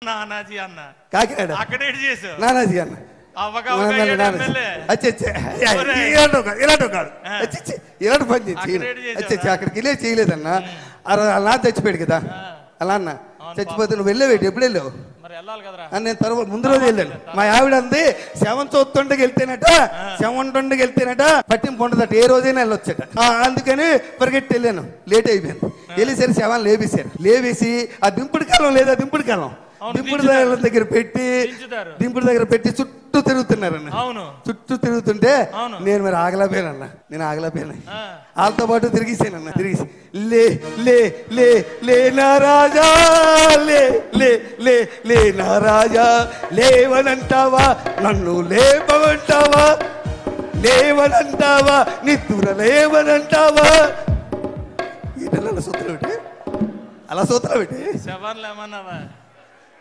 నానాజీ అన్న కాకినాడ అక్కడే చేసావు నానాజీ అన్న ఇలాంటి పని చేసి అక్కడికి వెళ్ళే చేయలేదన్న అలా చచ్చిపోయాడు కదా అలా అన్న చచ్చిపోతే నువ్వు వెళ్ళేవేటి ఎప్పుడు వెళ్ళావు నేను తర్వాత ముందు రోజు వెళ్ళాను మా ఆవిడ అంది శవం చూస్తుండకి వెళ్తేనట పట్టింపు ఉండదట ఏ రోజైనా వెళ్ళొచ్చట అందుకని పరిగెట్టి వెళ్ళాను లేట్ అయిపోయాను వెళ్ళేసరి శవాన్ని లేవేసి ఆ దింపుడు కాలం లేదా దింపుడు దగ్గర పెట్టి చుట్టూ తిరుగుతున్నారన్న చుట్టూ తిరుగుతుంటే నేను మరి ఆగలేకపోయాను వాళ్ళతో పాటు తిరిగేసానన్న లే నా రాజా లే నా రాజా లేవనంటావా నన్ను లేవనంటావా నిద్ర లేవనంటావా అలా సూత్రం పెట్టి శవాన్లు ఏమన్నావా